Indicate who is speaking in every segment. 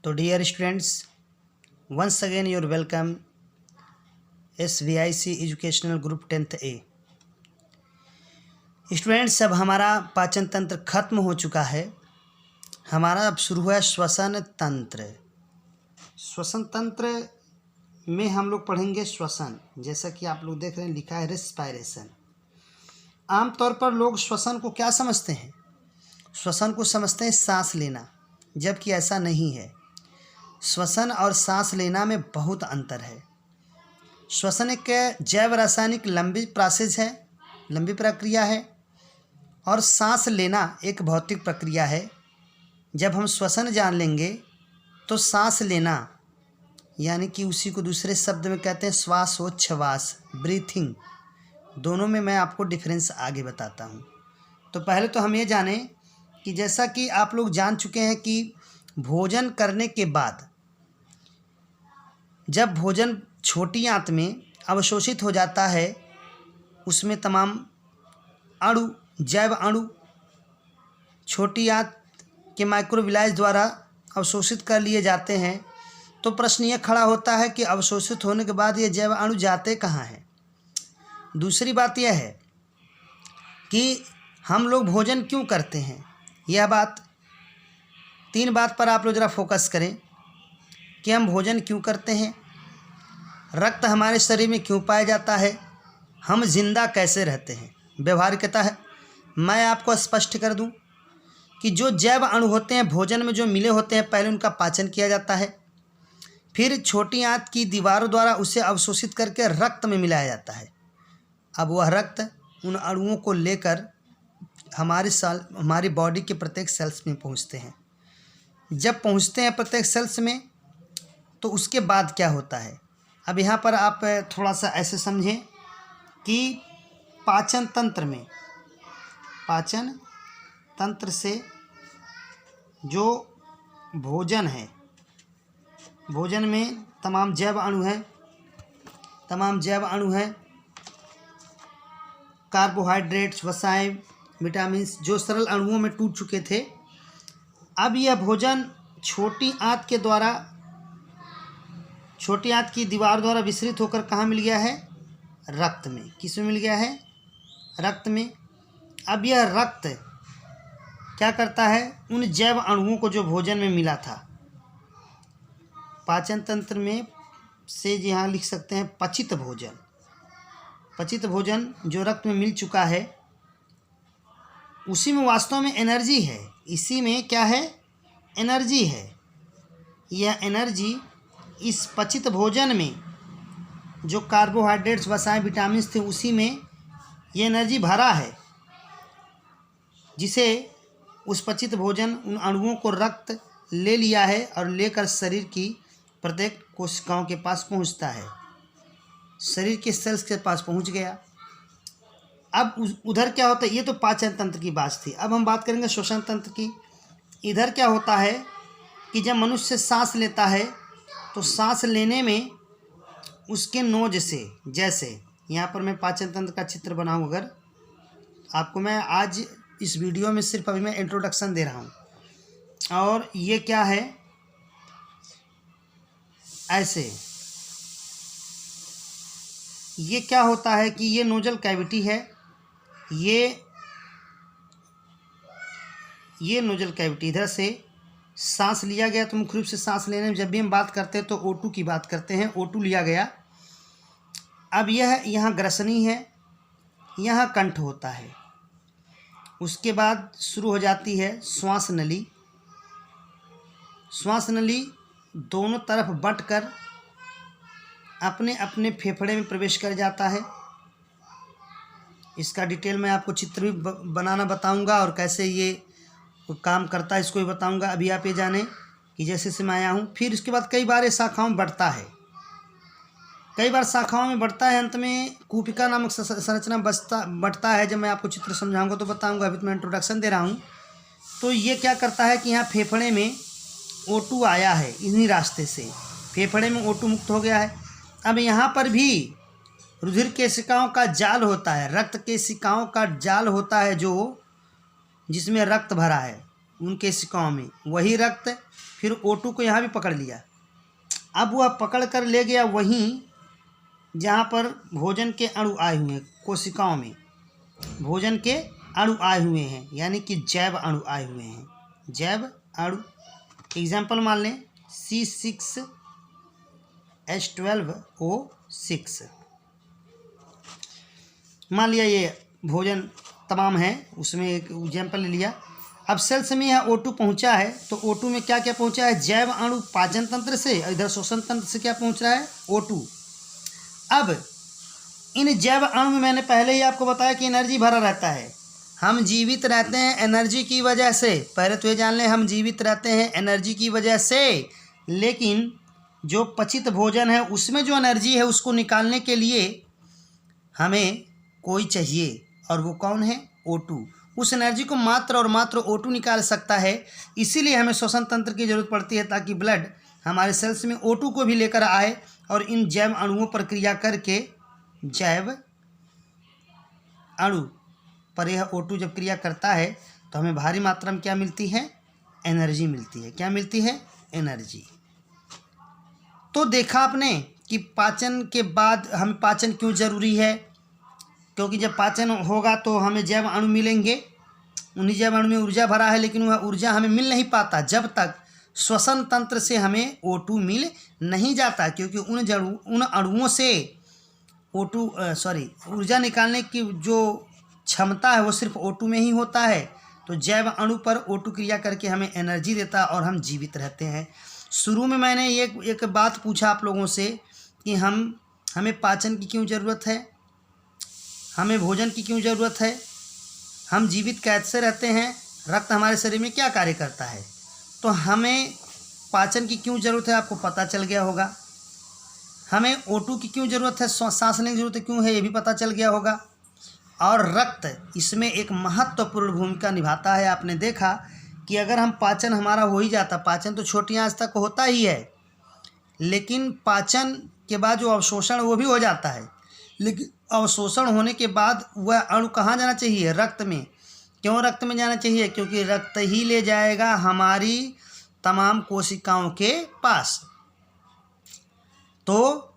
Speaker 1: तो dear students, once again you're welcome SVIC educational group 10th A। Students, अब हमारा पाचन तंत्र खत्म हो चुका है। हमारा अब शुरू हुआ श्वसन तंत्र। श्वसन तंत्र में हम लोग पढ़ेंगे श्वसन। जैसा कि आप लोग देख रहे हैं, लिखा है रेस्पायरेशन। आमतौर पर लोग श्वसन को क्या समझते हैं? श्वसन को समझते हैं सांस लेना, जबकि ऐसा नहीं है। श्वसन और सांस लेना में बहुत अंतर है। श्वसन एक जैव रासायनिक लंबी प्रोसेस है, लंबी प्रक्रिया है, और सांस लेना एक भौतिक प्रक्रिया है। जब हम श्वसन जान लेंगे तो सांस लेना, यानी कि उसी को दूसरे शब्द में कहते हैं श्वासोच्छ्वास, ब्रीथिंग। दोनों में मैं आपको डिफरेंस आगे बताता हूँ। तो पहले तो हम ये जानें कि जैसा कि आप लोग जान चुके हैं कि भोजन करने के बाद जब भोजन छोटी आंत में अवशोषित हो जाता है, उसमें तमाम अणु, जैव अणु छोटी आंत के माइक्रोविलाइज द्वारा अवशोषित कर लिए जाते हैं। तो प्रश्न ये खड़ा होता है कि अवशोषित होने के बाद ये जैव अणु जाते कहाँ हैं? दूसरी बात यह है कि हम लोग भोजन क्यों करते हैं। यह बात, तीन बात पर आप लोग ज़रा फोकस करें कि हम भोजन क्यों करते हैं, रक्त हमारे शरीर में क्यों पाया जाता है, हम जिंदा कैसे रहते हैं। व्यवहारिकता है। मैं आपको स्पष्ट कर दूं कि जो जैव अणु होते हैं भोजन में जो मिले होते हैं, पहले उनका पाचन किया जाता है, फिर छोटी आंत की दीवारों द्वारा उसे अवशोषित करके रक्त में मिलाया जाता है। अब वह रक्त उन अणुओं को लेकर हमारी बॉडी के प्रत्येक सेल्स में पहुंचते हैं। जब पहुंचते हैं प्रत्येक सेल्स में, तो उसके बाद क्या होता है। अब यहाँ पर आप थोड़ा सा ऐसे समझें कि पाचन तंत्र से जो भोजन है, भोजन में तमाम जैव अणु हैं, कार्बोहाइड्रेट्स, वसाएं, विटामिन्स, जो सरल अणुओं में टूट चुके थे। अब यह भोजन छोटी आंत की दीवार द्वारा विसरित होकर कहाँ मिल गया है? रक्त में। किस में मिल गया है? रक्त में। अब यह रक्त क्या करता है? उन जैव अणुओं को जो भोजन में मिला था, पाचन तंत्र में से यहाँ लिख सकते हैं पचित भोजन जो रक्त में मिल चुका है, उसी में वास्तव में एनर्जी है। इसी में क्या है? एनर्जी है। यह एनर्जी इस पचित भोजन में जो कार्बोहाइड्रेट्स, वसाएं, विटामिन्स थे, उसी में ये एनर्जी भरा है, जिसे उस पचित भोजन उन अणुओं को रक्त ले लिया है और लेकर शरीर की प्रत्येक कोशिकाओं के पास पहुंचता है। शरीर के सेल्स के पास पहुंच गया। अब उधर क्या होता है? ये तो पाचन तंत्र की बात थी। अब हम बात करेंगे श्वसन तंत्र की। इधर क्या होता है कि जब मनुष्य सांस लेता है तो सांस लेने में उसके नोज से, जैसे यहाँ पर मैं पाचन तंत्र का चित्र बनाऊँ, अगर आपको मैं आज इस वीडियो में सिर्फ अभी मैं इंट्रोडक्शन दे रहा हूँ, और ये क्या है, ऐसे ये क्या होता है कि ये नोजल कैविटी है। ये नोजल कैविटी, इधर से सांस लिया गया। तो मुख्य रूप से सांस लेने में जब भी हम बात करते हैं तो O2 की बात करते हैं। O2 लिया गया। अब यह यहाँ ग्रसनी है, यहाँ कंठ होता है। उसके बाद शुरू हो जाती है श्वास नली। श्वास नली दोनों तरफ बंटकर अपने अपने फेफड़े में प्रवेश कर जाता है। इसका डिटेल मैं आपको चित्र भी बनाना बताऊंगा, और कैसे ये काम करता है इसको भी बताऊंगा। अभी आप ये जानें कि जैसे से मैं आया हूँ, फिर इसके बाद कई बार ये शाखाओं में बढ़ता है, अंत में कूपिका नामक संरचना बढ़ता है। जब मैं आपको चित्र समझाऊंगा तो बताऊंगा, अभी तो मैं इंट्रोडक्शन दे रहा हूँ। तो ये क्या करता है कि यहाँ फेफड़े में O2 आया है, इन्हीं रास्ते से फेफड़े में O2 मुक्त हो गया है। अब यहाँ पर भी रुधिर केशिकाओं का जाल होता है, रक्त केशिकाओं का जाल होता है, जो जिसमें रक्त भरा है। उन कोशिकाओं में, वही रक्त फिर O2 को यहाँ भी पकड़ लिया। अब वह पकड़ कर ले गया वहीं जहाँ पर भोजन के अणु आए हुए हैं, कोशिकाओं में भोजन के अणु आए हुए हैं, यानी कि जैव अणु आए हुए हैं, जैव अणु। एग्जाम्पल मान लें C6H12O6, मान लिया ये भोजन तमाम है, उसमें एक एग्जाम्पल ले लिया। अब सेल्स में यह O2 पहुंचा है, तो O2 में क्या क्या पहुंचा है, जैव अणु पाचन तंत्र से, इधर श्वसन तंत्र से क्या पहुंच रहा है, O2। अब इन जैव अणु में मैंने पहले ही आपको बताया कि एनर्जी भरा रहता है। हम जीवित रहते हैं एनर्जी की वजह से, पहले तो ये जान लें, हम जीवित रहते हैं एनर्जी की वजह से, लेकिन जो पचित भोजन है उसमें जो एनर्जी है उसको निकालने के लिए हमें कोई चाहिए, और वो कौन है, O2। उस एनर्जी को मात्र और मात्र O2 निकाल सकता है, इसीलिए हमें श्वसन तंत्र की जरूरत पड़ती है, ताकि ब्लड हमारे सेल्स में O2 को भी लेकर आए और इन जैव अणुओं पर क्रिया करके, जैव अणु पर यह O2 जब क्रिया करता है तो हमें भारी मात्रा में क्या मिलती है, एनर्जी मिलती है। क्या मिलती है, एनर्जी। तो देखा आपने कि पाचन के बाद हमें पाचन क्यों ज़रूरी है, क्योंकि जब पाचन होगा तो हमें जैव अणु मिलेंगे, उन्हीं जैव अणु में ऊर्जा भरा है, लेकिन वह ऊर्जा हमें मिल नहीं पाता जब तक श्वसन तंत्र से हमें O2 मिल नहीं जाता, क्योंकि उन अणुओं से ऊर्जा निकालने की जो क्षमता है वो सिर्फ O2 में ही होता है। तो जैव अणु पर O2 क्रिया करके हमें एनर्जी देता है और हम जीवित रहते हैं। शुरू में मैंने एक बात पूछा आप लोगों से कि हमें पाचन की क्यों ज़रूरत है, हमें भोजन की क्यों ज़रूरत है, हम जीवित कैसे रहते हैं, रक्त हमारे शरीर में क्या कार्य करता है। तो हमें पाचन की क्यों ज़रूरत है आपको पता चल गया होगा। हमें O2 की क्यों ज़रूरत है, सांस लेने की ज़रूरत क्यों है, ये भी पता चल गया होगा। और रक्त इसमें एक महत्वपूर्ण भूमिका निभाता है। आपने देखा कि अगर हम पाचन हमारा हो ही जाता, पाचन तो छोटी आंच तक होता ही है, लेकिन पाचन के बाद जो अवशोषण वो भी हो जाता है, लेकिन अवशोषण होने के बाद वह अणु कहाँ जाना चाहिए, रक्त में। क्यों रक्त में जाना चाहिए, क्योंकि रक्त ही ले जाएगा हमारी तमाम कोशिकाओं के पास। तो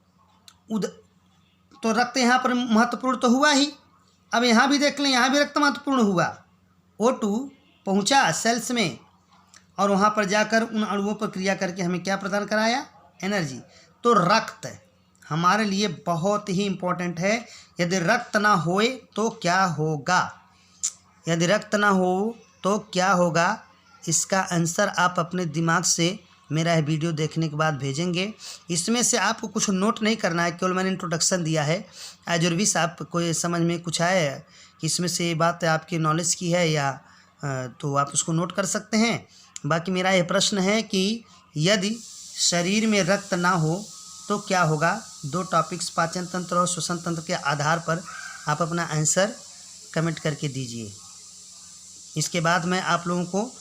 Speaker 1: रक्त यहाँ पर महत्वपूर्ण तो हुआ ही। अब यहाँ भी देख लें, यहाँ भी रक्त महत्वपूर्ण हुआ। O2 पहुँचा सेल्स में और वहाँ पर जाकर उन अणुओं पर क्रिया करके हमें क्या प्रदान कराया, एनर्जी। तो रक्त हमारे लिए बहुत ही इम्पोर्टेंट है। यदि रक्त ना होए तो क्या होगा, यदि रक्त ना हो तो क्या होगा, इसका आंसर आप अपने दिमाग से मेरा यह वीडियो देखने के बाद भेजेंगे। इसमें से आपको कुछ नोट नहीं करना है, केवल मैंने इंट्रोडक्शन दिया है। एज और विश आपको समझ में कुछ आया है कि इसमें से ये बात आपके नॉलेज की है या तो आप उसको नोट कर सकते हैं। बाकी मेरा यह प्रश्न है कि यदि शरीर में रक्त ना हो तो क्या होगा। 2 टॉपिक्स पाचन तंत्र और श्वसन तंत्र के आधार पर आप अपना आंसर कमेंट करके दीजिए। इसके बाद मैं आप लोगों को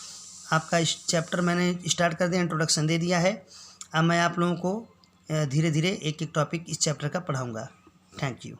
Speaker 1: आपका इस चैप्टर मैंने स्टार्ट कर दिया, इंट्रोडक्शन दे दिया है। अब मैं आप लोगों को धीरे धीरे एक एक टॉपिक इस चैप्टर का पढ़ाऊँगा। Thank you.